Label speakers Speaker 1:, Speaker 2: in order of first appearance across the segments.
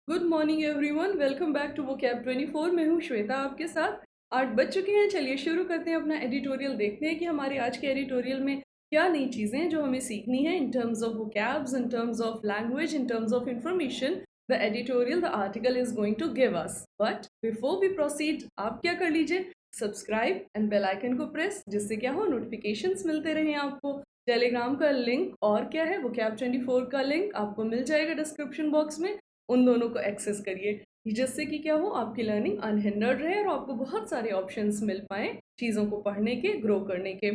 Speaker 1: Good morning everyone, welcome back to vocab 24। मैं हूँ श्वेता आपके साथ। 8 बज चुके हैं, चलिए शुरू करते हैं अपना एडिटोरियल। देखते हैं कि हमारे आज के एडिटोरियल में क्या नई चीज़ें हैं जो हमें सीखनी है in terms of vocabs, in terms of language, in terms of information the editorial the article is going to give us. But before we proceed, आप क्या कर लीजिए, सब्सक्राइब एंड बेल आइकन को प्रेस, जिससे क्या हो, नोटिफिकेशंस मिलते रहें आपको। टेलीग्राम का लिंक और क्या है, वोकैब 24 का लिंक आपको मिल जाएगा डिस्क्रिप्शन बॉक्स में। उन दोनों को एक्सेस करिए, जिससे कि क्या हो, आपकी लर्निंग अनहिंडर्ड रहे और आपको बहुत सारे ऑप्शंस मिल पाए चीज़ों को पढ़ने के, ग्रो करने के।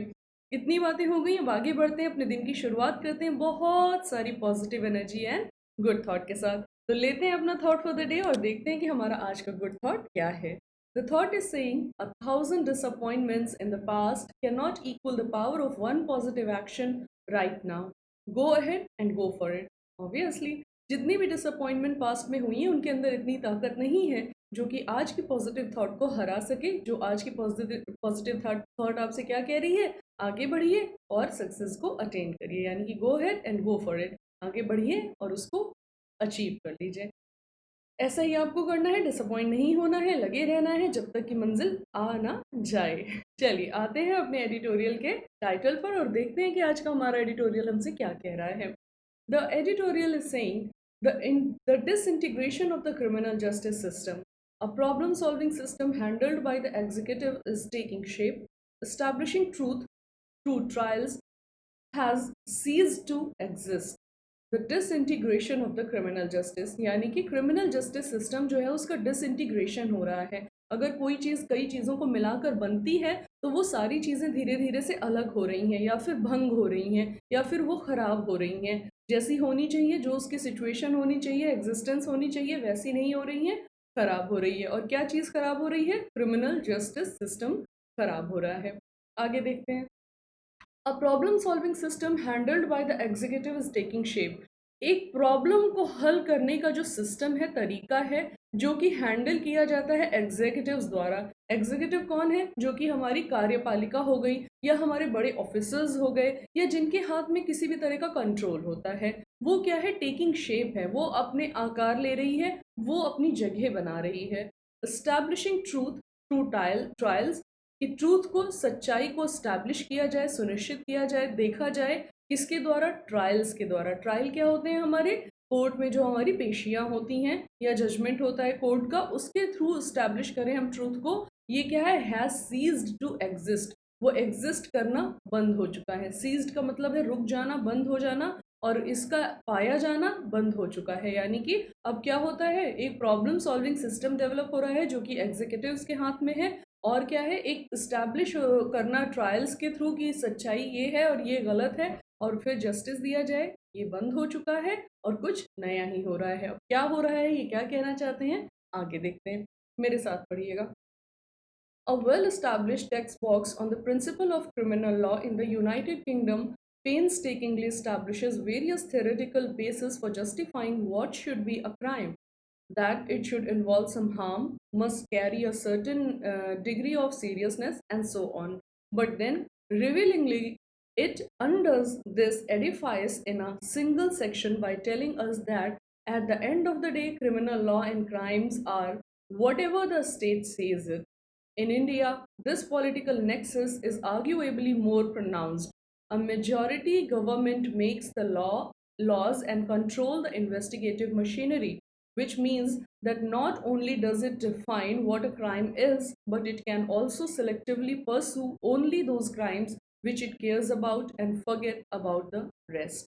Speaker 1: इतनी बातें हो गई, अब आगे बढ़ते हैं, अपने दिन की शुरुआत करते हैं बहुत सारी positive energy and good thought के साथ। तो लेते हैं अपना थॉट फॉर द डे और देखते हैं कि हमारा आज का गुड थॉट क्या है। The thought is saying 1,000 disappointments in the past cannot equal the power of one positive action right now. Go ahead and go for it. Obviously, जितनी भी डिसअपॉइंटमेंट पास्ट में हुई है उनके अंदर इतनी ताकत नहीं है जो कि आज की पॉजिटिव थॉट को हरा सके। जो आज की पॉजिटिव थॉट आपसे क्या कह रही है, आगे बढ़िए और सक्सेस को अटेन करिए, यानी कि go head and go for it. आगे बढ़िए और उसको अचीव कर लीजिए। ऐसा ही आपको करना है, डिसअपॉइंट नहीं होना है, लगे रहना है जब तक कि मंजिल आ ना जाए। चलिए आते हैं अपने एडिटोरियल के टाइटल पर और देखते हैं कि आज का हमारा एडिटोरियल हमसे क्या कह रहा है। The editorial is saying the disintegration of the criminal justice system, a problem solving system handled by the executive, is taking shape. Establishing truth through trials has ceased to exist. The disintegration of the criminal justice, यानी कि criminal justice system जो है उसका disintegration हो रहा है। अगर कोई चीज़ कई चीज़ों को मिलाकर बनती है तो वो सारी चीज़ें धीरे धीरे से अलग हो रही हैं, या फिर भंग हो रही हैं, या फिर वो ख़राब हो रही हैं। जैसी होनी चाहिए, जो उसकी सिचुएशन होनी चाहिए, एग्जिस्टेंस होनी चाहिए, वैसी नहीं हो रही हैं, ख़राब हो रही है। और क्या चीज़ ख़राब हो रही है, क्रिमिनल जस्टिस सिस्टम ख़राब हो रहा है। आगे देखते हैं। A problem solving system handled by the executive is taking shape. एक प्रॉब्लम को हल करने का जो सिस्टम है, तरीका है, जो कि हैंडल किया जाता है एग्जीक्यूटिव्स द्वारा। एग्जीक्यूटिव कौन है, जो कि हमारी कार्यपालिका हो गई, या हमारे बड़े ऑफिसर्स हो गए, या जिनके हाथ में किसी भी तरह का कंट्रोल होता है। वो क्या है, टेकिंग शेप है, वो अपने आकार ले रही है, वो अपनी जगह बना रही है। एस्टैब्लिशिंग ट्रूथ थ्रू ट्रायल्स, कि ट्रूथ को, सच्चाई को स्टैब्लिश किया जाए, सुनिश्चित किया जाए, देखा जाए, किसके द्वारा, ट्रायल्स के द्वारा। ट्रायल क्या होते हैं, हमारे कोर्ट में जो हमारी पेशियां होती हैं या जजमेंट होता है कोर्ट का, उसके थ्रू स्टैब्लिश करें हम ट्रूथ को। ये क्या है, हैज सीज्ड टू एग्जिस्ट, वो एग्जिस्ट करना बंद हो चुका है। सीज्ड का मतलब है रुक जाना, बंद हो जाना, और इसका पाया जाना बंद हो चुका है। यानी कि अब क्या होता है, एक प्रॉब्लम सॉल्विंग सिस्टम डेवलप हो रहा है जो कि एग्जीक्यूटिव्स के हाथ में है। और क्या है, एक इस्टेब्लिश करना ट्रायल्स के थ्रू कि सच्चाई ये है और ये गलत है, और फिर जस्टिस दिया जाए, ये बंद हो चुका है और कुछ नया ही हो रहा है। अब क्या हो रहा है, ये क्या कहना चाहते हैं, आगे देखते हैं, मेरे साथ पढ़िएगा। A well-established text box on the principle of criminal law in the United Kingdom painstakingly establishes various theoretical bases for justifying what should be a crime. That it should involve some harm, must carry a certain degree of seriousness, and so on. But then, revealingly, it undoes this edifice in a single section by telling us that at the end of the day, criminal law and crimes are whatever the state says it. In India, this political nexus is arguably more pronounced. A majority government makes the laws and control the investigative machinery, which means that not only does it define what a crime is, but it can also selectively pursue only those crimes which it cares about and forget about the rest.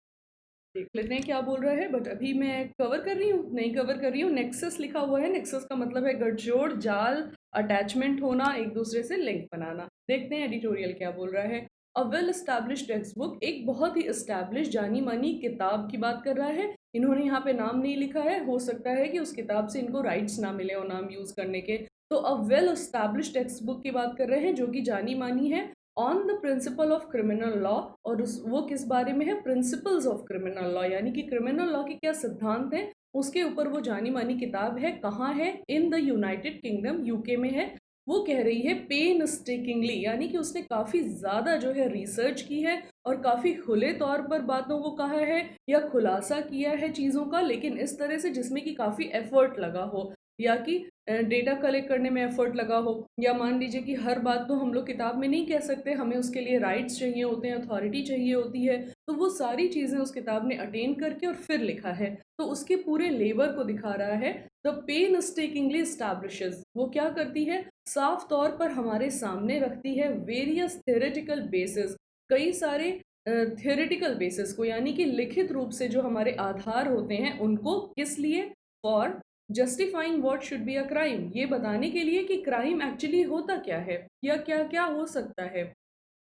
Speaker 1: देख लेते हैं क्या बोल रहा है, but अभी मैं cover कर रही हूँ, नहीं कवर कर रही हूँ। नेक्सस लिखा हुआ है, नेक्सस का मतलब है गठजोड़, जाल, अटैचमेंट होना, एक दूसरे से लिंक बनाना। देखते हैं एडिटोरियल क्या बोल रहा है। A well established text book, एक बहुत ही एस्टैब्लिश, जानी मानी किताब की बात कर रहा है। इन्होंने यहाँ पे नाम नहीं लिखा है, हो सकता है कि उस किताब से इनको राइट्स ना मिले हो नाम यूज करने के। तो a well established text book की बात कर रहे हैं जो कि जानी मानी है on the principle of criminal law. और वो किस बारे में है, प्रिंसिपल्स ऑफ क्रिमिनल लॉ, यानी कि क्रिमिनल लॉ के क्या सिद्धांत हैं उसके ऊपर वो जानी मानी किताब है। कहाँ है, in the United kingdom, UK में है। वो कह रही है पेनस्टेकिंगली, यानी कि उसने काफ़ी ज़्यादा जो है रिसर्च की है और काफ़ी खुले तौर पर बातों को कहा है या खुलासा किया है चीज़ों का, लेकिन इस तरह से जिसमें कि काफ़ी एफर्ट लगा हो, या कि डेटा कलेक्ट करने में एफर्ट लगा हो, या मान लीजिए कि हर बात तो हम लोग किताब में नहीं कह सकते, हमें उसके लिए राइट्स चाहिए होते हैं, अथॉरिटी चाहिए होती है, तो वो सारी चीज़ें उस किताब ने अटेन करके और फिर लिखा है। तो उसके पूरे लेबर को दिखा रहा है। द पेनस्टेकिंगली एस्टैब्लिशेस, वो क्या करती है, साफ तौर पर हमारे सामने रखती है वेरियस थ्योरेटिकल बेसिस, कई सारे थ्योरेटिकल बेसिस को, यानी कि लिखित रूप से जो हमारे आधार होते हैं उनको, किस लिए, for justifying what should be a crime, ये बताने के लिए कि क्राइम एक्चुअली होता क्या है या क्या क्या हो सकता है।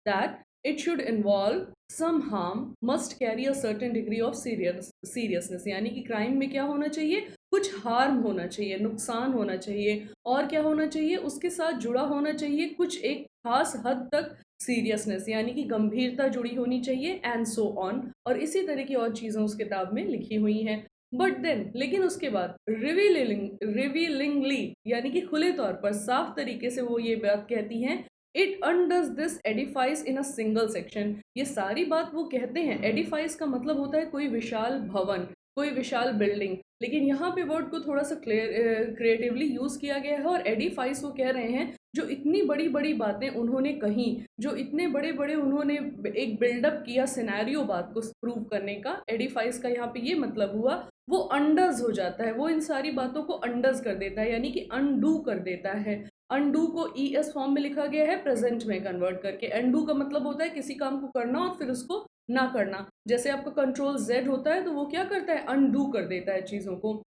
Speaker 1: That it should involve some harm, must carry a certain degree of seriousness, यानी कि क्राइम में क्या होना चाहिए, कुछ हार्म होना चाहिए, नुकसान होना चाहिए, और क्या होना चाहिए, उसके साथ जुड़ा होना चाहिए कुछ एक खास हद तक सीरियसनेस, यानी कि गंभीरता जुड़ी होनी चाहिए, एंड सो ऑन, और इसी तरह की और चीज़ें उस किताब में लिखी हुई हैं। बट देन, लेकिन उसके बाद रिवीलिंगली, यानी कि खुले तौर पर साफ तरीके से वो ये बात कहती हैं, it undoes this edifice in a single section, ये सारी बात वो कहते हैं, एडिफाइस का मतलब होता है कोई विशाल भवन, कोई विशाल बिल्डिंग, लेकिन यहाँ पे वर्ड को थोड़ा सा क्रिएटिवली यूज किया गया है, और एडिफाइस वो कह रहे हैं जो इतनी बड़ी बड़ी बातें उन्होंने कही, जो इतने बड़े बड़े उन्होंने एक बिल्डअप किया सिनेरियो बात को प्रूव करने का, एडिफाइस का यहाँ पे ये मतलब हुआ, वो अंडर्स हो जाता है, वो इन सारी बातों को अंडर्स कर देता है, यानी कि अनडू कर देता है। अनडू को ई एस फॉर्म में लिखा गया है, प्रेजेंट में कन्वर्ट करके। अनडू का मतलब होता है किसी काम को करना और फिर उसको ना करना, जैसे आपका कंट्रोल जेड होता है तो वो क्या करता है, अनडू कर देता है चीज़ों को।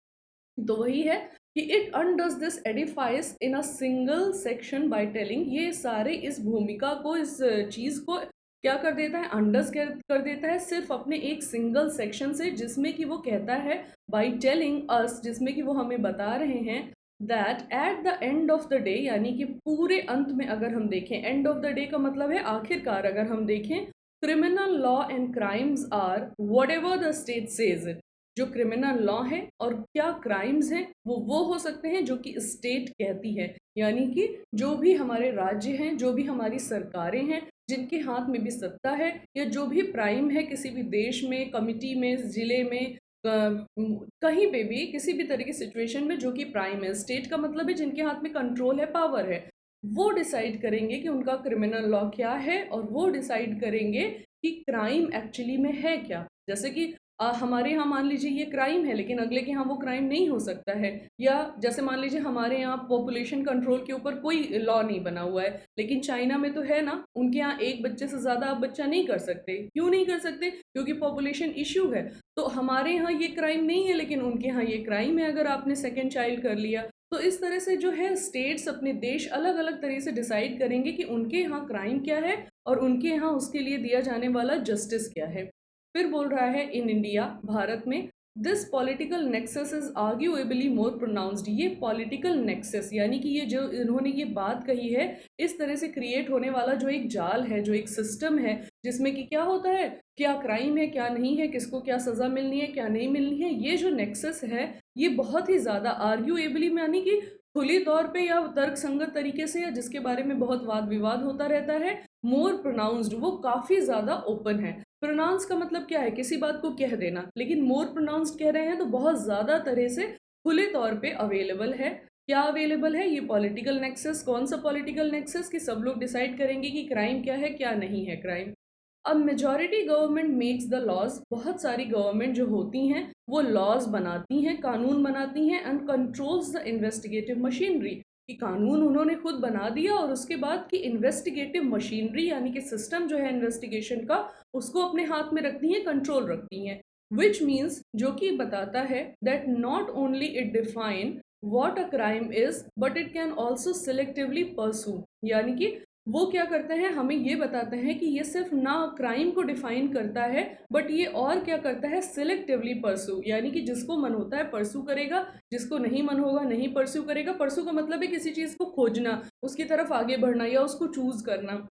Speaker 1: तो वही है कि it undoes this edifice in a single section by telling, ये सारे इस भूमिका को, इस चीज़ को क्या कर देता है, अंडर्स कर देता है सिर्फ अपने एक सिंगल सेक्शन से, जिसमें कि वो कहता है बाय टेलिंग अस, जिसमें कि वो हमें बता रहे हैं that at the end of the day, यानी कि पूरे अंत में अगर हम देखें, एंड ऑफ द डे का मतलब है आखिरकार अगर हम देखें, criminal law and crimes are whatever the state says it, जो क्रिमिनल लॉ है और क्या क्राइम्स हैं वो हो सकते हैं जो कि स्टेट कहती है, यानी कि जो भी हमारे राज्य हैं, जो भी हमारी सरकारें हैं, जिनके हाथ में भी सत्ता है, या जो भी प्राइम है किसी भी देश में, कमिटी में, जिले में, कहीं पे भी किसी भी तरह की सिचुएशन में जो कि प्राइम है, स्टेट का मतलब है जिनके हाथ में कंट्रोल है, पावर है, वो डिसाइड करेंगे कि उनका क्रिमिनल लॉ क्या है, और वो डिसाइड करेंगे कि क्राइम एक्चुअली में है क्या। जैसे कि हमारे यहाँ मान लीजिए ये क्राइम है, लेकिन अगले के यहाँ वो क्राइम नहीं हो सकता है, या जैसे मान लीजिए हमारे यहाँ पॉपुलेशन कंट्रोल के ऊपर कोई लॉ नहीं बना हुआ है, लेकिन चाइना में तो है ना, उनके यहाँ एक बच्चे से ज़्यादा आप बच्चा नहीं कर सकते। क्यों नहीं कर सकते, क्योंकि पॉपुलेशन इश्यू है। तो हमारे यहाँ ये क्राइम नहीं है, लेकिन उनके यहाँ ये क्राइम है अगर आपने सेकेंड चाइल्ड कर लिया। तो इस तरह से जो है स्टेट्स अपने देश अलग अलग तरह से डिसाइड करेंगे कि उनके यहाँ क्राइम क्या है और उनके यहाँ उसके लिए दिया जाने वाला जस्टिस क्या है। फिर बोल रहा है इन इंडिया, भारत में, this political nexus is arguably more pronounced, ये पॉलिटिकल नेक्सस, यानी कि ये जो इन्होंने ये बात कही है, इस तरह से क्रिएट होने वाला जो एक जाल है, जो एक सिस्टम है, जिसमें कि क्या होता है, क्या क्राइम है क्या नहीं है, किसको क्या सज़ा मिलनी है क्या नहीं मिलनी है, ये जो नेक्सस है ये बहुत ही ज़्यादा आर्ग्यूएबली, यानी कि खुली तौर पे या तर्क संगत तरीके से, या जिसके बारे में बहुत वाद विवाद होता रहता है, मोर प्रोनाउंस्ड, वो काफ़ी ज़्यादा ओपन है। प्रोनाउंस का मतलब क्या है, किसी बात को कह देना, लेकिन मोर प्रोनाउंस्ड कह रहे हैं तो बहुत ज़्यादा तरह से खुले तौर पे अवेलेबल है। क्या अवेलेबल है, ये पॉलिटिकल नेक्सस। कौन सा पॉलिटिकल नेक्सस, कि सब लोग डिसाइड करेंगे कि क्राइम क्या है क्या नहीं है क्राइम। अब majority government makes the laws, बहुत सारी गवर्नमेंट जो होती हैं वो लॉज बनाती हैं, कानून बनाती हैं, and controls the investigative machinery, कि कानून उन्होंने खुद बना दिया और उसके बाद की इन्वेस्टिगेटिव मशीनरी, यानी कि सिस्टम जो है इन्वेस्टिगेशन का, उसको अपने हाथ में रखती हैं, कंट्रोल रखती हैं। विच मीन्स, जो कि बताता है that not only it define what a crime is, but it can also selectively pursue, यानी कि वो क्या करते हैं, हमें ये बताते हैं कि ये सिर्फ ना क्राइम को डिफाइन करता है, बट ये और क्या करता है, सिलेक्टिवली परसू, यानी कि जिसको मन होता है परसू करेगा, जिसको नहीं मन होगा नहीं परसू करेगा। परसू का मतलब है किसी चीज़ को खोजना, उसकी तरफ आगे बढ़ना या उसको चूज करना।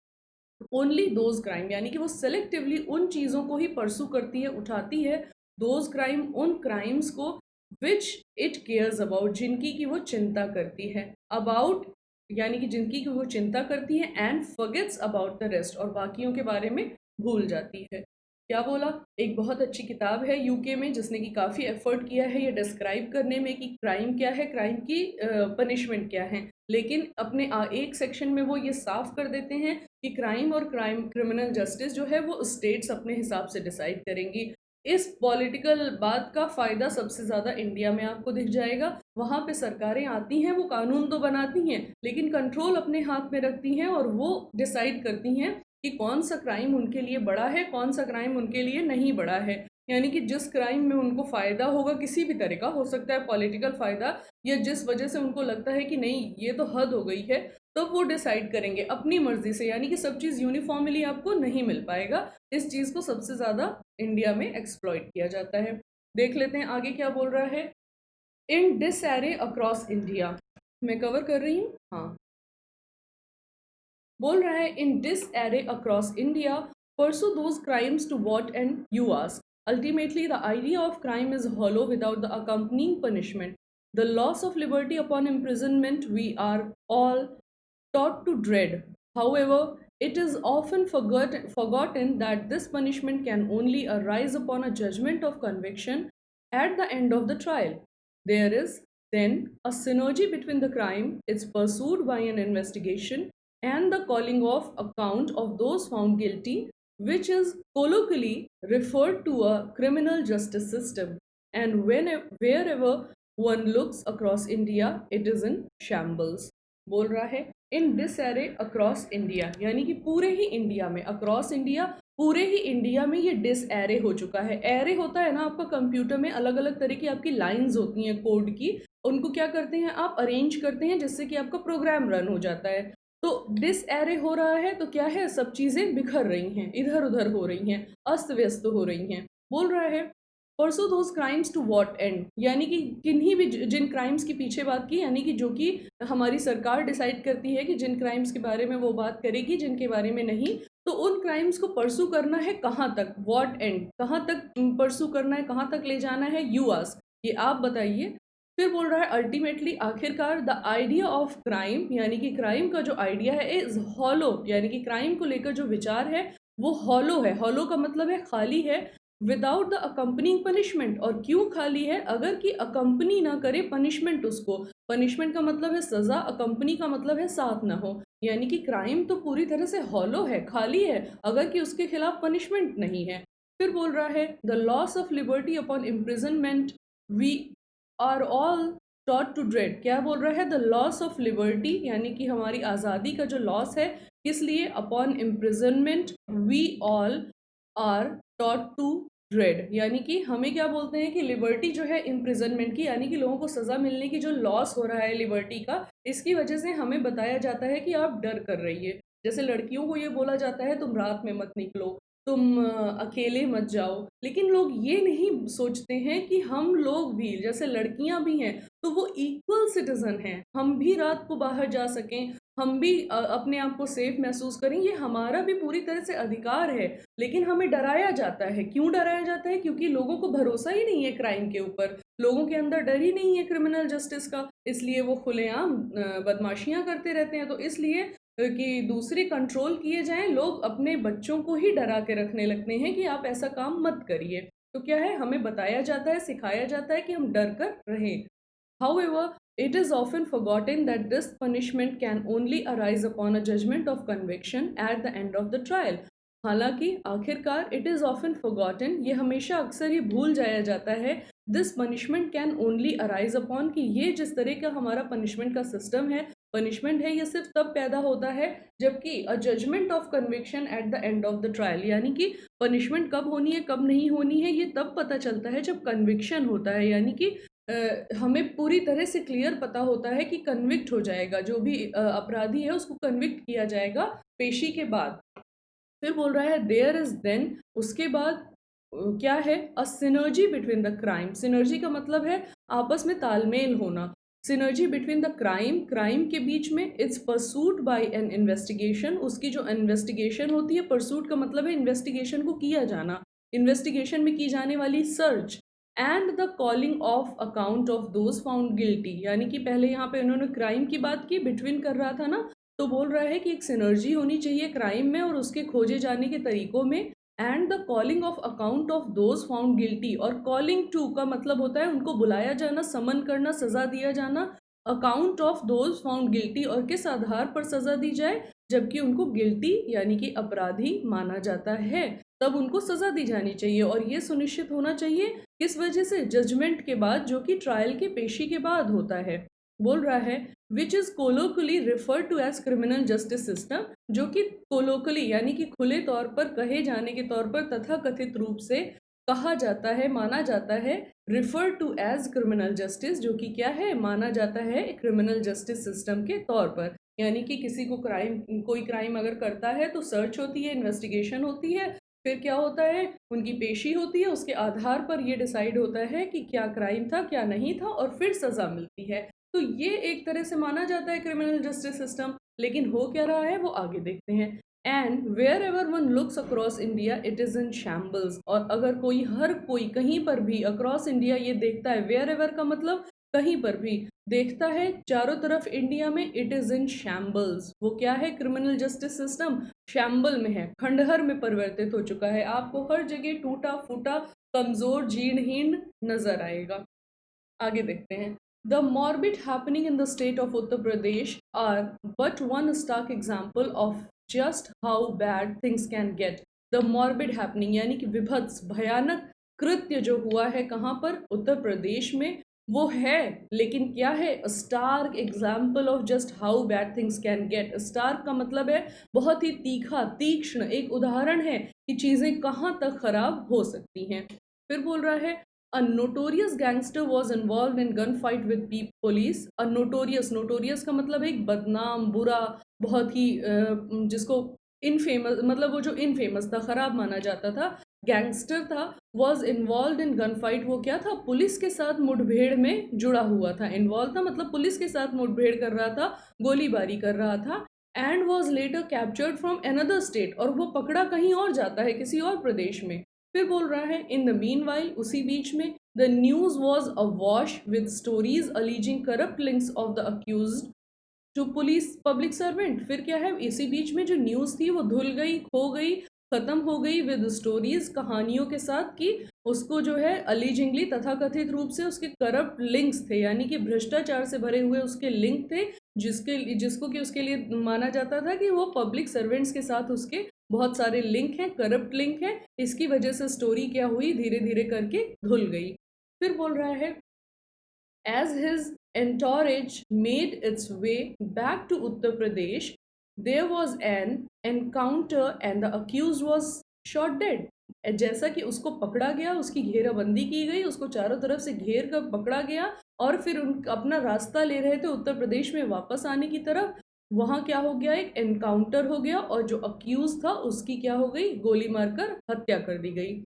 Speaker 1: ओनली दोज क्राइम, यानी कि वो सेलेक्टिवली उन चीज़ों को ही परसू करती है, उठाती है, दोज क्राइम, उन क्राइम्स को, विच इट केयर्स अबाउट, जिनकी कि वो चिंता करती है, अबाउट यानी कि जिनकी वो चिंता करती है, and forgets about the rest, और बाकियों के बारे में भूल जाती है। क्या बोला? एक बहुत अच्छी किताब है यूके में जिसने कि काफ़ी एफर्ट किया है ये डिस्क्राइब करने में कि क्राइम क्या है, क्राइम की पनिशमेंट क्या है, लेकिन अपने एक सेक्शन में वो ये साफ कर देते हैं कि क्राइम और क्रिमिनल जस्टिस जो है वो स्टेट्स अपने हिसाब से डिसाइड करेंगी। इस पॉलिटिकल बात का फ़ायदा सबसे ज़्यादा इंडिया में आपको दिख जाएगा। वहाँ पे सरकारें आती हैं, वो कानून तो बनाती हैं, लेकिन कंट्रोल अपने हाथ में रखती हैं और वो डिसाइड करती हैं कि कौन सा क्राइम उनके लिए बड़ा है, कौन सा क्राइम उनके लिए नहीं बड़ा है। यानी कि जिस क्राइम में उनको फ़ायदा होगा किसी भी तरह का, हो सकता है पॉलिटिकल फ़ायदा, या जिस वजह से उनको लगता है कि नहीं ये तो हद हो गई है, तो वो डिसाइड करेंगे अपनी मर्जी से। यानी कि सब चीज़ यूनिफॉर्मली आपको नहीं मिल पाएगा। इस चीज़ को सबसे ज़्यादा इंडिया में एक्सप्लॉइट किया जाता है। देख लेते हैं आगे क्या बोल रहा है। इन डिसएरे अक्रॉस इंडिया, मैं कवर कर रही हूँ, हाँ। बोल रहा है in disarray across India, pursue those crimes to what end, you ask. Ultimately, the idea of crime is hollow without the accompanying punishment. The loss of liberty upon imprisonment we are all taught to dread. However, it is often forgotten that this punishment can only arise upon a judgment of conviction at the end of the trial. There is then a synergy between the crime, its pursuit by an investigation, and the calling of account of those found guilty, which is colloquially referred to a criminal justice system. And wherever one looks across India, it is in shambles. बोल रहा है in disarray across India, यानी कि पूरे ही India में, across India, पूरे ही India में ये डिसएरे हो चुका है। एरे होता है ना आपका कंप्यूटर में, अलग अलग तरह की आपकी लाइंस होती हैं कोड की, उनको क्या करते हैं आप अरेंज करते हैं जिससे कि आपका प्रोग्राम रन हो जाता है। तो डिसएरे हो रहा है तो क्या है, सब चीज़ें बिखर रही हैं, इधर उधर हो रही हैं, अस्त व्यस्त हो रही हैं। बोल रहा है pursue those crimes to what end, यानी कि किन्हीं भी जिन क्राइम्स की पीछे बात की, यानी कि जो कि हमारी सरकार डिसाइड करती है कि जिन क्राइम्स के बारे में वो बात करेगी, जिनके बारे में नहीं, तो उन क्राइम्स को परसू करना है कहाँ तक, वॉट एंड, कहाँ तक परसू करना है, कहाँ तक ले जाना है, यू आस्क, ये आप बताइए। फिर बोल रहा है अल्टीमेटली, आखिरकार, द आइडिया ऑफ क्राइम, यानी कि क्राइम का जो आइडिया है इज हॉलो, यानी कि क्राइम को लेकर जो विचार है वो हॉलो है। हॉलो का मतलब है खाली है, विदाउट द अकम्पनिंग पनिशमेंट, और क्यों खाली है, अगर कि अकम्पनी ना करे पनिशमेंट उसको। पनिशमेंट का मतलब है सजा, अकम्पनी का मतलब है साथ ना हो, यानी कि क्राइम तो पूरी तरह से हॉलो है, खाली है, अगर कि उसके खिलाफ पनिशमेंट नहीं है। फिर बोल रहा है the loss of liberty upon imprisonment we are all taught to dread. क्या बोल रहा है, द लॉस ऑफ लिबर्टी, यानी कि हमारी आज़ादी का जो लॉस है, किस लिए, upon imprisonment we all are taught to dread, यानी कि हमें क्या बोलते हैं कि लिबर्टी जो है इम्प्रिजनमेंट की, यानी कि लोगों को सज़ा मिलने की जो लॉस हो रहा है लिबर्टी का, इसकी वजह से हमें बताया जाता है कि आप डर कर रहिए। जैसे लड़कियों को ये बोला जाता है तुम रात में मत निकलो, तुम अकेले मत जाओ, लेकिन लोग ये नहीं सोचते हैं कि हम लोग भी, जैसे लड़कियां भी हैं, तो वो इक्वल सिटीजन हैं, हम भी रात को बाहर जा सकें, हम भी अपने आप को सेफ महसूस करें, ये हमारा भी पूरी तरह से अधिकार है। लेकिन हमें डराया जाता है, क्यों डराया जाता है, क्योंकि लोगों को भरोसा ही नहीं है क्राइम के ऊपर, लोगों के अंदर डर ही नहीं है क्रिमिनल जस्टिस का, इसलिए वो खुलेआम बदमाशियां करते रहते हैं। तो इसलिए कि दूसरे कंट्रोल किए जाएं, लोग अपने बच्चों को ही डरा के रखने लगते हैं कि आप ऐसा काम मत करिए। तो क्या है, हमें बताया जाता है, सिखाया जाता है कि हम डर कर रहें। However, it is often forgotten that this punishment can only arise upon a judgment of conviction at the end of the trial. हालांकि आखिरकार इट इज़ ऑफन forgotten, ये हमेशा अक्सर ही भूल जाया जाता है, this punishment can only arise upon, कि ये जिस तरह का हमारा पनिशमेंट का सिस्टम है, पनिशमेंट है, ये सिर्फ तब पैदा होता है जबकि a judgment of conviction at the end of the trial, यानी कि पनिशमेंट कब होनी है कब नहीं होनी है ये तब पता चलता है जब कन्विक्शन होता है, यानी कि हमें पूरी तरह से क्लियर पता होता है कि कन्विक्ट हो जाएगा, जो भी अपराधी है उसको कन्विक्ट किया जाएगा पेशी के बाद। फिर बोल रहा है देयर इज देन, उसके बाद क्या है, a synergy between the crime, synergy का मतलब है आपस में तालमेल होना, synergy between the crime, crime के बीच में, it's pursuit by an investigation, उसकी जो इन्वेस्टिगेशन होती है, परसूट का मतलब है इन्वेस्टिगेशन को किया जाना, इन्वेस्टिगेशन में की जाने वाली search, and the calling of account of those found guilty, यानी कि पहले यहाँ पे उन्होंने क्राइम की बात की, बिटवीन कर रहा था ना, तो बोल रहा है कि एक सिनर्जी होनी चाहिए क्राइम में और उसके खोजे जाने के तरीकों में। And the calling of account of those found guilty, और कॉलिंग टू का मतलब होता है उनको बुलाया जाना, समन करना, सजा दिया जाना। Account of those found guilty, और किस आधार पर सजा दी जाए, जबकि उनको गिल्टी यानी कि अपराधी माना जाता है, तब उनको सजा दी जानी चाहिए। और ये सुनिश्चित होना चाहिए किस वजह से, जजमेंट के बाद, जो कि ट्रायल के पेशी के बाद होता है। बोल रहा है which is colloquially refer to as criminal justice system, जो कि कोलोकली यानी कि खुले तौर पर, कहे जाने के तौर पर, तथा कथित रूप से कहा जाता है, माना जाता है, refer to as criminal justice, जो कि क्या है, माना जाता है क्रिमिनल जस्टिस सिस्टम के तौर पर। यानी कि किसी को कोई क्राइम अगर करता है तो सर्च होती है, इन्वेस्टिगेशन होती है, फिर क्या होता है, उनकी पेशी होती है, उसके आधार पर ये डिसाइड होता है कि क्या क्राइम था, क्या नहीं था, और फिर सजा मिलती है। तो ये एक तरह से माना जाता है क्रिमिनल जस्टिस सिस्टम। लेकिन हो क्या रहा है वो आगे देखते हैं। And wherever one looks across India it is in shambles, और अगर कोई, हर कोई, कहीं पर भी अक्रॉस इंडिया ये देखता है, वेयर एवर का मतलब कहीं पर भी देखता है, चारों तरफ इंडिया में, इट इज इन शैम्बल्स, वो क्या है, क्रिमिनल जस्टिस सिस्टम शैम्बल में है, खंडहर में परिवर्तित हो चुका है, आपको हर जगह टूटा फूटा, कमजोर, जीर्णहीन नजर आएगा। आगे देखते हैं। The morbid happening in the state of Uttar Pradesh are but one stark example of just how bad things can get. The morbid happening यानी कि विभत्स, भयानक कृत्य जो हुआ है कहाँ पर, उत्तर प्रदेश में, वो है, लेकिन क्या है, stark example of just how bad things can get. Stark का मतलब है बहुत ही तीखा, तीक्ष्ण, एक उदाहरण है कि चीजें कहाँ तक खराब हो सकती हैं। फिर बोल रहा है A notorious gangster was involved in gunfight with police. A notorious, notorious का मतलब है एक बदनाम, बुरा, बहुत ही जिसको इनफेमस, मतलब वो जो इनफेमस था, खराब माना जाता था, गैंगस्टर था, was involve in gun fight, वो क्या था, पुलिस के साथ मुठभेड़ में जुड़ा हुआ था। इन्वॉल्व था मतलब पुलिस के साथ मुठभेड़ कर रहा था, गोलीबारी कर रहा था। And was later captured from another state, और वो पकड़ा कहीं और जाता है, किसी और प्रदेश में। फिर बोल रहा है इन द मीन वाइल, उसी बीच में, the news was awash with stories alleging corrupt links of the accused to police public servant. फिर क्या है, इसी बीच में जो न्यूज़ थी वो धुल गई, खो गई, खत्म हो गई, विद स्टोरीज, कहानियों के साथ, कि उसको जो है अलीजिंगली, तथाकथित रूप से उसके करप्ट लिंक्स थे, यानी कि भ्रष्टाचार से भरे हुए उसके लिंक थे, जिसको कि उसके लिए माना जाता था कि वो पब्लिक सर्वेंट्स के साथ उसके बहुत सारे लिंक हैं, करप्ट लिंक है, इसकी वजह से स्टोरी क्या हुई, धीरे धीरे करके धुल गई। फिर बोल रहा है as his entourage made its way back to Uttar Pradesh, there was an encounter and the accused was shot dead. जैसा कि उसको पकड़ा गया, उसकी घेराबंदी की गई, उसको चारों तरफ से घेर कर पकड़ा गया, और फिर उन अपना रास्ता ले रहे थे उत्तर प्रदेश में वापस आने की तरफ, वहाँ क्या हो गया, एक एनकाउंटर हो गया, और जो अक्यूज था उसकी क्या हो गई, गोली मारकर हत्या कर दी गई।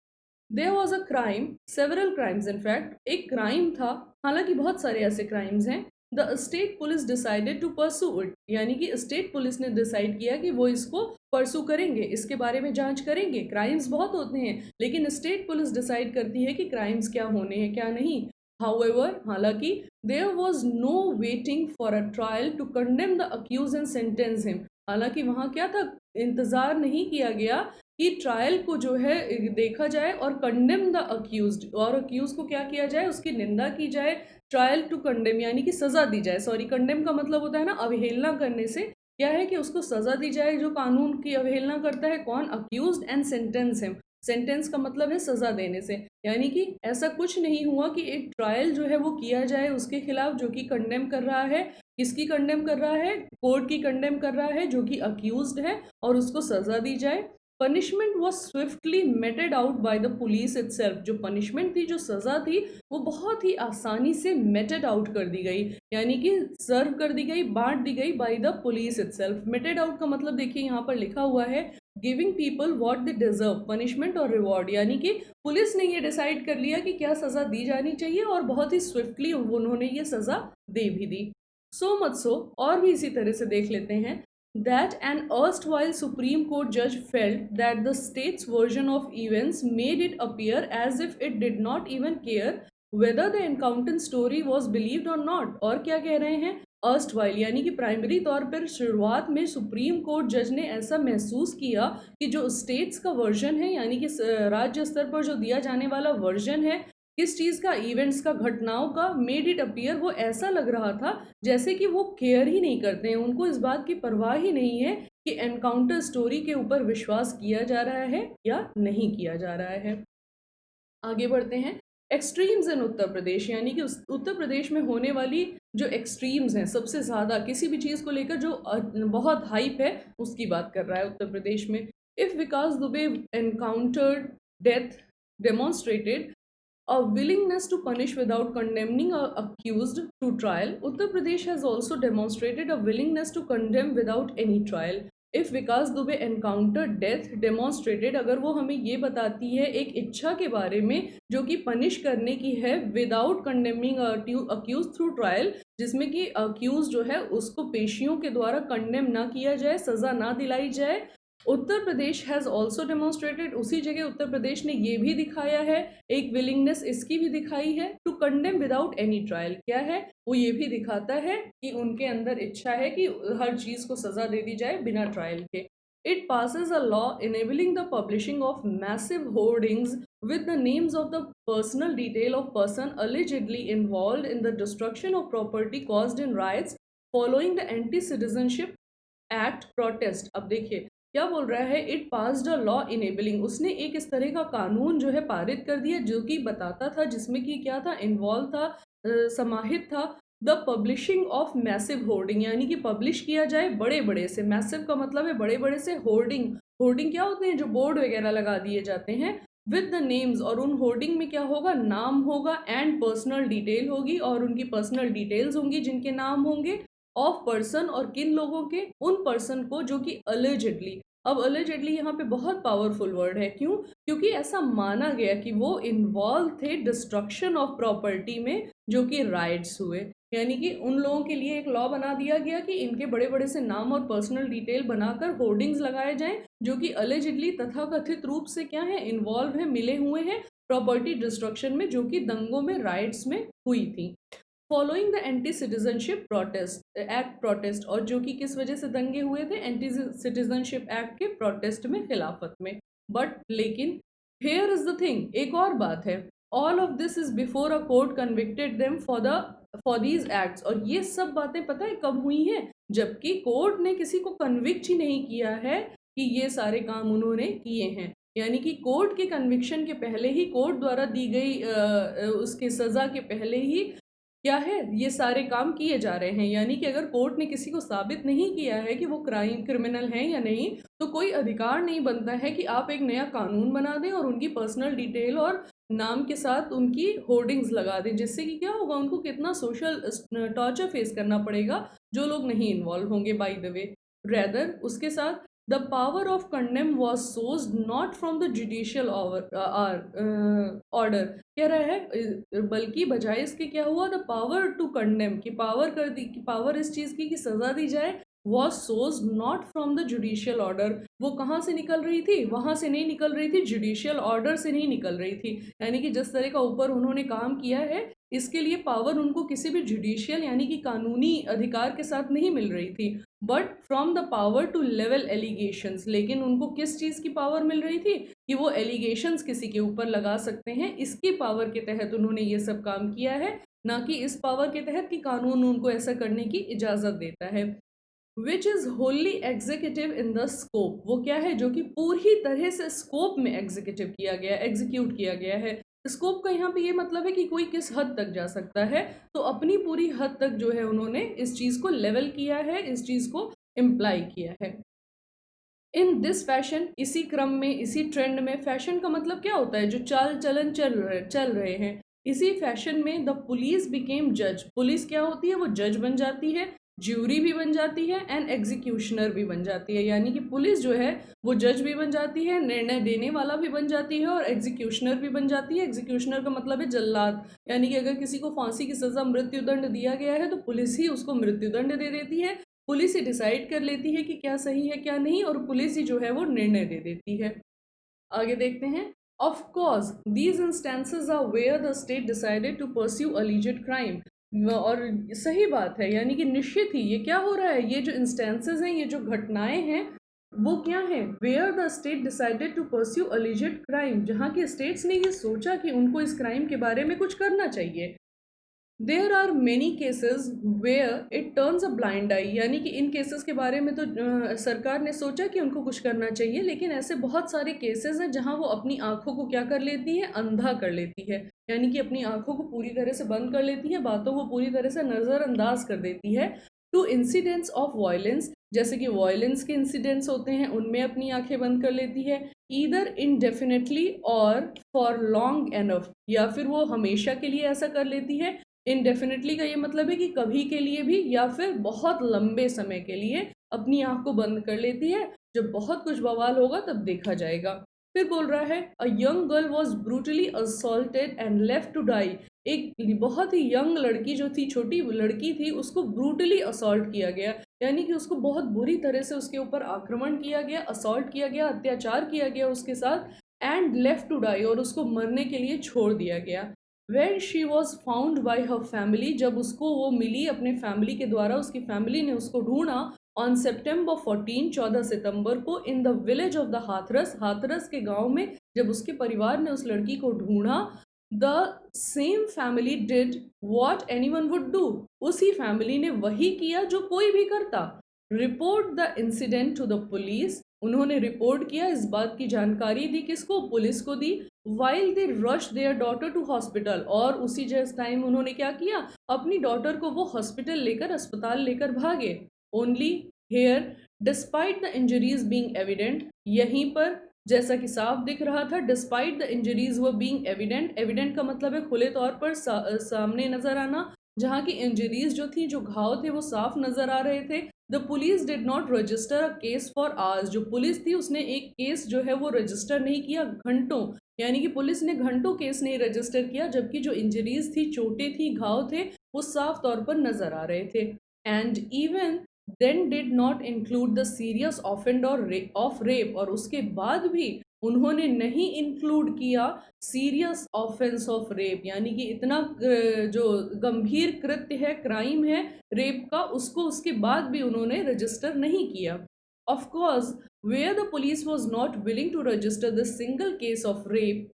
Speaker 1: There was a crime, several crimes in fact, एक क्राइम था, हालांकि बहुत सारे ऐसे क्राइम्स हैं। The state police decided to pursue it, यानी कि स्टेट पुलिस ने डिसाइड किया कि वो इसको परसू करेंगे, इसके बारे में जांच करेंगे। क्राइम्स बहुत होते हैं, लेकिन स्टेट पुलिस डिसाइड करती है कि क्राइम्स क्या होने हैं, क्या नहीं। हाउएवर, हालांकि, there was no waiting for a trial to condemn the accuse and sentence him, हालांकि वहां क्या था, इंतजार नहीं किया गया कि ट्रायल को जो है देखा जाए और कंडेम द अक्यूज्ड, और अक्यूज को क्या किया जाए, उसकी निंदा की जाए। ट्रायल टू कंडेम यानी कि सजा दी जाए, सॉरी, कंडेम का मतलब होता है ना अवहेलना करने से, क्या है कि उसको सजा दी जाए, जो कानून की अवहेलना करता है, कौन, accused, and sentence him, sentence का मतलब है सजा देने से। यानी कि ऐसा कुछ नहीं हुआ कि एक ट्रायल जो है वो किया जाए उसके खिलाफ जो कि कंडेम कर रहा है, किसकी कंडेम कर रहा है, कोर्ट की कंडेम कर रहा है जो कि अक्यूज्ड है, और उसको सजा दी जाए। Punishment was swiftly mated out by the police itself, जो पनिशमेंट थी, जो सजा थी, वो बहुत ही आसानी से मेटेड आउट कर दी गई, यानी कि सर्व कर दी गई, बांट दी गई by the police itself. Mated out का मतलब देखिए यहाँ पर लिखा हुआ है, giving people what they deserve, punishment और रिवॉर्ड, यानी कि पुलिस ने ये डिसाइड कर लिया कि क्या सजा दी जानी चाहिए, और बहुत ही स्विफ्टली उन्होंने ये सजा दे भी दी। सो मच सो, और भी इसी तरह से देख लेते हैं। that an erstwhile Supreme Court judge felt that the state's version of events made it appear as if it did not even care whether the encounter story was believed or not। और क्या कह रहे हैं, erstwhile यानी कि primary तौर पर शुरुआत में सुप्रीम कोर्ट जज ने ऐसा महसूस किया कि जो स्टेट्स का वर्जन है यानी कि राज्य स्तर पर जो दिया जाने वाला वर्जन है किस चीज़ का, इवेंट्स का, घटनाओं का, मेड इट अपीयर, वो ऐसा लग रहा था जैसे कि वो केयर ही नहीं करते हैं, उनको इस बात की परवाह ही नहीं है कि एनकाउंटर स्टोरी के ऊपर विश्वास किया जा रहा है या नहीं किया जा रहा है। आगे बढ़ते हैं। एक्सट्रीम्स इन उत्तर प्रदेश, यानी कि उत्तर प्रदेश में होने वाली जो एक्सट्रीम्स हैं, सबसे ज़्यादा किसी भी चीज़ को लेकर जो बहुत हाइप है उसकी बात कर रहा है उत्तर प्रदेश में। If Vikas Dubey encountered death demonstrated a willingness to punish without condemning a accused to trial, Uttar Pradesh has also demonstrated a willingness to condemn without any trial. If Vikas Dubey encounter death demonstrated, अगर वो हमें ये बताती है एक इच्छा के बारे में जो कि पनिश करने की है without condemning accuse through trial, जिसमें कि अक्यूज जो है उसको पेशियों के द्वारा कंडेम ना किया जाए, सज़ा ना दिलाई जाए। Uttar Pradesh has also demonstrated, उसी जगह उत्तर प्रदेश ने ये भी दिखाया है, एक विलिंगनेस इसकी भी दिखाई है to condemn without any trial. क्या है वो, ये भी दिखाता है कि उनके अंदर इच्छा है कि हर चीज़ को सज़ा दे दी जाए बिना ट्रायल के। It passes a law enabling the publishing of massive hoardings with the names of the personal detail of person allegedly involved in the destruction of property caused in riots following the anti-citizenship act protest। अब देखिए क्या बोल रहा है, it passed a law enabling, उसने एक इस तरह का कानून जो है पारित कर दिया जो कि बताता था, जिसमें कि क्या था, इन्वॉल्व था, समाहित था, the publishing of massive hoarding, यानी कि पब्लिश किया जाए बड़े बड़े से, मैसिव का मतलब है बड़े बड़े से, होर्डिंग, होर्डिंग क्या होते हैं, जो बोर्ड वगैरह लगा दिए जाते हैं, विद द नेम्स, और उन होर्डिंग में क्या होगा, नाम होगा, एंड पर्सनल डिटेल होगी, और उनकी पर्सनल डिटेल्स होंगी जिनके नाम होंगे, ऑफ पर्सन, और किन लोगों के, उन पर्सन को जो कि अलेजेडली, अब अलेजेडली यहाँ पे बहुत पावरफुल वर्ड है, क्यों, क्योंकि ऐसा माना गया कि वो इन्वॉल्व थे डिस्ट्रक्शन ऑफ प्रॉपर्टी में जो कि राइट्स हुए, यानी कि उन लोगों के लिए एक लॉ बना दिया गया कि इनके बड़े बड़े से नाम और पर्सनल डिटेल बनाकर होर्डिंग्स लगाए जाएं जो कि अलेजेडली तथाकथित रूप से क्या है, इन्वॉल्व है, मिले हुए हैं प्रॉपर्टी डिस्ट्रक्शन में जो कि दंगों में, राइट्स में हुई थी। Following the anti citizenship protest act protest, और जो कि किस वजह से दंगे हुए थे, एंटी सिटीजनशिप एक्ट के प्रोटेस्ट में, खिलाफत में। बट लेकिन हेयर इज द थिंग, एक और बात है, all of this is before a court convicted them for these acts, और ये सब बातें पता है कब हुई हैं, जबकि कोर्ट ने किसी को कन्विक्ट ही नहीं किया है कि ये सारे काम उन्होंने किए हैं, यानी कि कोर्ट के कन्विक्शन के पहले ही, कोर्ट द्वारा दी गई उसकी सज़ा के पहले ही क्या है, ये सारे काम किए जा रहे हैं, यानी कि अगर कोर्ट ने किसी को साबित नहीं किया है कि वो क्रिमिनल हैं या नहीं, तो कोई अधिकार नहीं बनता है कि आप एक नया कानून बना दें और उनकी पर्सनल डिटेल और नाम के साथ उनकी होर्डिंग्स लगा दें, जिससे कि क्या होगा, उनको कितना सोशल टॉर्चर फेस करना पड़ेगा जो लोग नहीं इन्वॉल्व होंगे बाय द वे। रेदर उसके साथ the power of condemn was sourced not from the judicial order, कह रहा है बल्कि बजाय इसके क्या हुआ, द पावर टू कंडेम, की पावर कर दी, की पावर इस चीज़ की कि सज़ा दी जाए, was sourced not from the judicial order, वो कहाँ से निकल रही थी, वहाँ से नहीं निकल रही थी, जुडिशियल ऑर्डर से नहीं निकल रही थी, यानी कि जिस तरह का ऊपर उन्होंने काम किया है इसके लिए पावर उनको किसी भी जुडिशियल यानी कि कानूनी अधिकार के साथ नहीं मिल रही थी, but from the power to level allegations, लेकिन उनको किस चीज़ की पावर मिल रही थी कि वो एलिगेशंस किसी के ऊपर लगा सकते हैं, इसकी पावर के तहत उन्होंने ये सब काम किया है, ना कि इस पावर के तहत कि कानून उनको ऐसा करने की इजाज़त देता है। Which is Holi executive in the scope, वो क्या है जो कि पूरी तरह से स्कोप में एग्जीक्यूटिव किया गया, एग्जीक्यूट किया गया है। स्कोप का यहाँ पे ये मतलब है कि कोई किस हद तक जा सकता है, तो अपनी पूरी हद तक जो है उन्होंने इस चीज़ को लेवल किया है, इस चीज़ को इम्प्लाई किया है। इन दिस फैशन, इसी क्रम में, इसी ट्रेंड में, फैशन का मतलब क्या होता है, जो चाल चलन चल रहे हैं, इसी फैशन में द पुलिस बिकेम जज, पुलिस क्या होती है, वो जज बन जाती है, ज्यूरी भी बन जाती है, एंड एग्जीक्यूशनर भी बन जाती है, यानी कि पुलिस जो है वो जज भी बन जाती है, निर्णय देने वाला भी बन जाती है, और एग्जीक्यूशनर भी बन जाती है। एग्जीक्यूशनर का मतलब है जल्लाद, यानी कि अगर किसी को फांसी की सज़ा, मृत्युदंड दिया गया है तो पुलिस ही उसको मृत्युदंड दे देती है, पुलिस ही डिसाइड कर लेती है कि क्या सही है क्या नहीं, और पुलिस ही जो है वो निर्णय दे देती है। आगे देखते हैं। Of course these instances are where the state decided to pursue alleged crime. और सही बात है, यानी कि निश्चित ही ये क्या हो रहा है, ये जो इंस्टेंसेस हैं, ये जो घटनाएं हैं, वो क्या है, where the state decided to pursue alleged crime, जहाँ की स्टेट्स ने ये सोचा कि उनको इस क्राइम के बारे में कुछ करना चाहिए। There are many cases where it turns a blind eye, यानी कि इन केसेस के बारे में तो सरकार ने सोचा कि उनको कुछ करना चाहिए, लेकिन ऐसे बहुत सारे केसेस हैं जहां वो अपनी आंखों को क्या कर लेती है, अंधा कर लेती है, यानी कि अपनी आंखों को पूरी तरह से बंद कर लेती है, बातों को पूरी तरह से नज़रअंदाज कर देती है टू इंसिडेंट्स ऑफ वायलेंस, जैसे कि वायलेंस के इंसिडेंट्स होते हैं उनमें अपनी आंखें बंद कर लेती है, ईदर इनडेफिनेटली और फॉर लॉन्ग एनफ, या फिर वो हमेशा के लिए ऐसा कर लेती है। इनडेफिनेटली का ये मतलब है कि कभी के लिए भी, या फिर बहुत लंबे समय के लिए अपनी आंख को बंद कर लेती है, जब बहुत कुछ बवाल होगा तब देखा जाएगा। फिर बोल रहा है a young girl was brutally assaulted and left to die, एक बहुत ही यंग लड़की जो थी, छोटी लड़की थी, उसको ब्रूटली असॉल्ट किया गया, यानी कि उसको बहुत बुरी तरह से उसके ऊपर आक्रमण किया गया, असॉल्ट किया गया, अत्याचार किया गया उसके साथ, एंड लेफ्ट टू डाई, और उसको मरने के लिए छोड़ दिया गया। Where she was found by her family, जब उसको वो मिली अपने फैमिली के द्वारा, उसकी फैमिली ने उसको ढूंढा ऑन सेप्टेम्बर 14, 14 सितंबर को, in the village of the Hathras, Hathras के गांव में जब उसके परिवार ने उस लड़की को ढूंढा, the same family did what anyone would do, उसी फैमिली ने वही किया जो कोई भी करता। Report the incident to the police, उन्होंने रिपोर्ट किया, इस बात की जानकारी दी, किसको, पुलिस को दी। While they rush their daughter to hospital, और उसी जैसे टाइम उन्होंने क्या किया, अपनी डॉटर को वो हॉस्पिटल लेकर, अस्पताल लेकर भागे। Only here despite the injuries being evident, यहीं पर जैसा कि साफ दिख रहा था, डिस्पाइट द इंजरीज व बीइंग एविडेंट, एविडेंट का मतलब है खुले तौर पर सामने नजर आना, जहाँ की इंजरीज जो थी, जो घाव थे, वो साफ नजर आ रहे थे। The police did not register a case for hours, जो पुलिस थी उसने एक केस जो है वो रजिस्टर नहीं किया घंटों, यानी कि पुलिस ने घंटों केस नहीं रजिस्टर किया, जबकि जो इंजरीज थी, चोटें थी, घाव थे, वो साफ तौर पर नजर आ रहे थे। And even then did not include the serious offend और ऑफ रेप, और उसके बाद भी उन्होंने नहीं इंक्लूड किया सीरियस ऑफेंस ऑफ रेप, यानी कि इतना जो गंभीर कृत्य है, क्राइम है रेप का, उसको उसके बाद भी उन्होंने रजिस्टर नहीं किया। Of course where the police was not willing to register the single case of rape,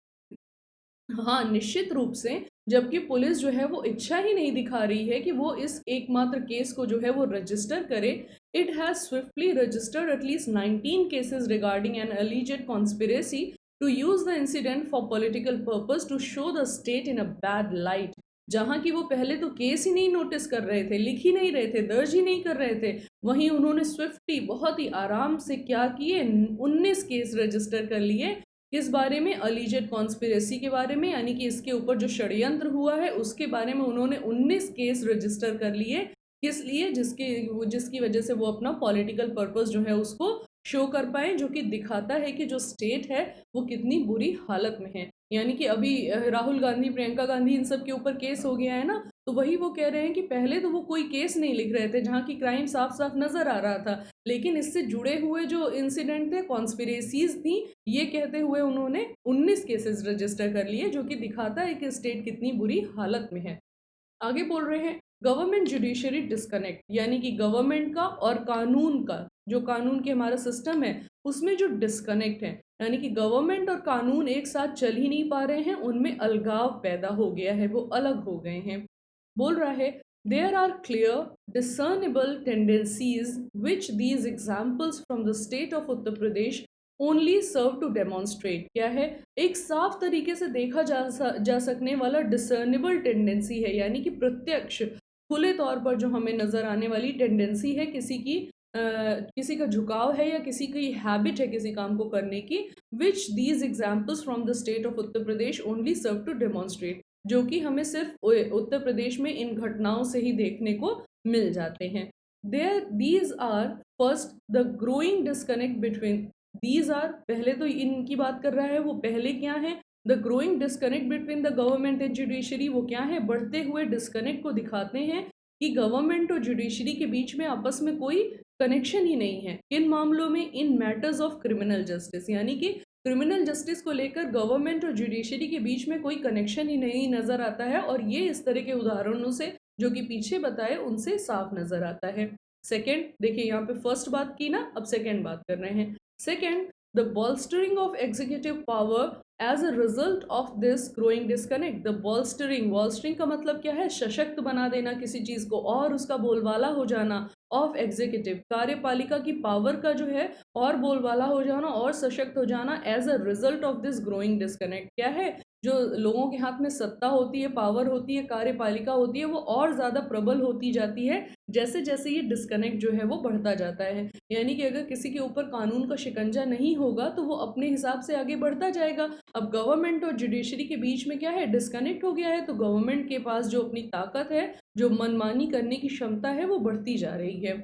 Speaker 1: हाँ निश्चित रूप से, जबकि पुलिस जो है वो इच्छा ही नहीं दिखा रही है कि वो इस एकमात्र केस को जो है वो रजिस्टर करे, it has swiftly registered at least 19 cases regarding an alleged conspiracy to use the incident for political purpose to show the state in a bad light, जहाँ की वो पहले तो केस ही नहीं नोटिस कर रहे थे, लिख ही नहीं रहे थे, दर्ज ही नहीं कर रहे थे, वहीं उन्होंने स्विफ्टली बहुत ही आराम से क्या किए, 19 केस रजिस्टर कर लिए। किस बारे में, अलीजेड कॉन्स्पिरेसी के बारे में, यानी कि इसके ऊपर जो षड्यंत्र हुआ है उसके बारे में उन्होंने 19 केस रजिस्टर कर लिए। किस लिए, जिसकी वजह से वो अपना पॉलिटिकल पर्पस जो है उसको शो कर पाए, जो कि दिखाता है कि जो स्टेट है वो कितनी बुरी हालत में है। यानी कि अभी राहुल गांधी, प्रियंका गांधी, इन सब के ऊपर केस हो गया है ना, तो वही वो कह रहे हैं कि पहले तो वो कोई केस नहीं लिख रहे थे जहाँ की क्राइम साफ साफ नजर आ रहा था, लेकिन इससे जुड़े हुए जो इंसिडेंट थे, कॉन्स्पिरेसीज थी, ये कहते हुए उन्होंने 19 केसेस रजिस्टर कर लिए, जो कि दिखाता है कि स्टेट कितनी बुरी हालत में है। आगे बोल रहे हैं गवर्नमेंट जुडिशरी डिस्कनेक्ट, यानी कि गवर्नमेंट का और कानून का, जो कानून के हमारा सिस्टम है उसमें जो डिस्कनेक्ट है, यानी कि गवर्नमेंट और कानून एक साथ चल ही नहीं पा रहे हैं, उनमें अलगाव पैदा हो गया है, वो अलग हो गए हैं। बोल रहा है there are clear discernible tendencies which these examples from the state of Uttar Pradesh only serve to demonstrate, क्या है, एक साफ तरीके से देखा जा सकने वाला डिसर्नेबल टेंडेंसी है, यानी कि प्रत्यक्ष खुले तौर पर जो हमें नजर आने वाली टेंडेंसी है, किसी का झुकाव है या किसी की हैबिट है किसी काम को करने की, which these examples from the state of Uttar Pradesh only serve to demonstrate, जो कि हमें सिर्फ उत्तर प्रदेश में इन घटनाओं से ही देखने को मिल जाते हैं। These are first the growing disconnect between, these are, पहले तो इनकी बात कर रहा है, वो पहले क्या है, the growing disconnect between the government and judiciary, वो क्या है, बढ़ते हुए डिस्कनेक्ट को दिखाते हैं कि गवर्नमेंट और जुडिशरी के बीच में आपस में कोई कनेक्शन ही नहीं है। किन मामलों में? इन मैटर्स ऑफ क्रिमिनल जस्टिस, यानी कि क्रिमिनल जस्टिस को लेकर गवर्नमेंट और जुडिशरी के बीच में कोई कनेक्शन ही नहीं नजर आता है, और ये इस तरह के उदाहरणों से जो कि पीछे बताए उनसे साफ नजर आता है। सेकेंड, देखिए यहाँ पे फर्स्ट बात की ना, अब सेकेंड बात कर रहे हैं। Second, the bolstering of executive power as a result of this growing disconnect। The bolstering का मतलब क्या है? सशक्त बना देना किसी चीज को और उसका बोलबाला हो जाना। ऑफ एग्जीक्यूटिव, कार्यपालिका की पावर का जो है और बोलबाला हो जाना और सशक्त हो जाना as a result of this growing disconnect. क्या है? जो लोगों के हाथ में सत्ता होती है, पावर होती है, कार्यपालिका होती है, वो और ज़्यादा प्रबल होती जाती है जैसे जैसे ये डिस्कनेक्ट जो है वो बढ़ता जाता है। यानी कि अगर किसी के ऊपर कानून का शिकंजा नहीं होगा तो वो अपने हिसाब से आगे बढ़ता जाएगा। अब गवर्नमेंट और जुडिशरी के बीच में क्या है? डिस्कनेक्ट हो गया है, तो गवर्नमेंट के पास जो अपनी ताकत है, जो मनमानी करने की क्षमता है, वो बढ़ती जा रही है।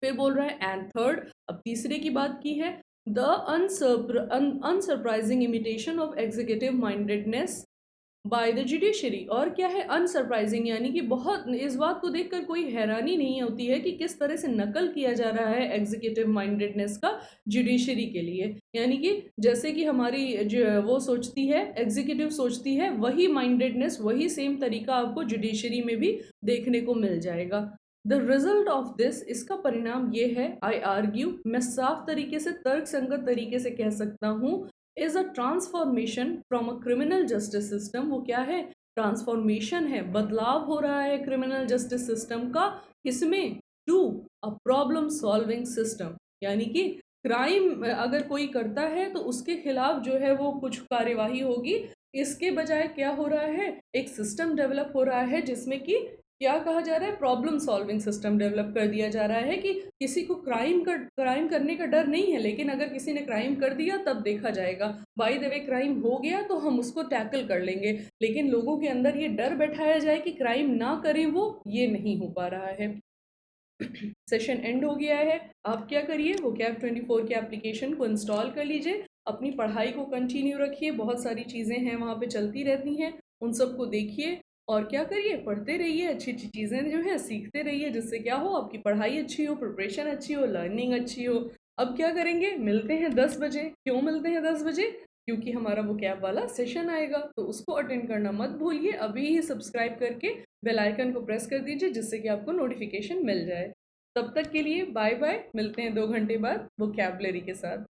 Speaker 1: फिर बोल रहा है एंड थर्ड, अब तीसरे की बात की है, the unsurprising imitation of executive mindedness by the judiciary. और क्या है? अनसरप्राइजिंग, यानी कि बहुत, इस बात को देखकर कोई हैरानी नहीं होती है कि किस तरह से नकल किया जा रहा है एग्जीक्यूटिव माइंडेडनेस का जुडिशरी के लिए। यानी कि जैसे कि हमारी जो वो सोचती है, एग्जीक्यूटिव सोचती है, वही माइंडेडनेस, वही सेम तरीका आपको जुडिशरी में भी देखने को मिल जाएगा। द रिजल्ट ऑफ दिस, इसका परिणाम ये है, आई आर्ग्यू, मैं साफ तरीके से तर्क संगत तरीके से कह सकता हूँ, is a transformation from a criminal justice system. वो क्या है? ट्रांसफॉर्मेशन है, बदलाव हो रहा है क्रिमिनल जस्टिस सिस्टम का। किसमें? To a problem solving system. यानी कि क्राइम अगर कोई करता है तो उसके खिलाफ जो है वो कुछ कार्यवाही होगी। इसके बजाय क्या हो रहा है? एक सिस्टम डेवलप हो रहा है जिसमें कि क्या कहा जा रहा है? प्रॉब्लम सॉल्विंग सिस्टम डेवलप कर दिया जा रहा है कि किसी को क्राइम करने का डर नहीं है, लेकिन अगर किसी ने क्राइम कर दिया तब देखा जाएगा। बाय द वे, क्राइम हो गया तो हम उसको टैकल कर लेंगे, लेकिन लोगों के अंदर ये डर बैठाया जाए कि क्राइम ना करें, वो ये नहीं हो पा रहा है। सेशन एंड हो गया है। आप क्या करिए? वो vocab24 के एप्लीकेशन को इंस्टॉल कर लीजिए, अपनी पढ़ाई को कंटिन्यू रखिए, बहुत सारी चीज़ें हैं वहाँ पे चलती रहती हैं, उन सबको देखिए और क्या करिए? पढ़ते रहिए, अच्छी अच्छी चीज़ें जो है सीखते रहिए, जिससे क्या हो, आपकी पढ़ाई अच्छी हो, प्रिपरेशन अच्छी हो, लर्निंग अच्छी हो। अब क्या करेंगे? मिलते हैं 10 बजे। क्यों मिलते हैं 10 बजे? क्योंकि हमारा वो कैब वाला सेशन आएगा, तो उसको अटेंड करना मत भूलिए। अभी ही सब्सक्राइब करके बेल आइकन को प्रेस कर दीजिए, जिससे कि आपको नोटिफिकेशन मिल जाए। तब तक के लिए बाय बाय, मिलते हैं 2 घंटे बाद वोकैबुलरी के साथ।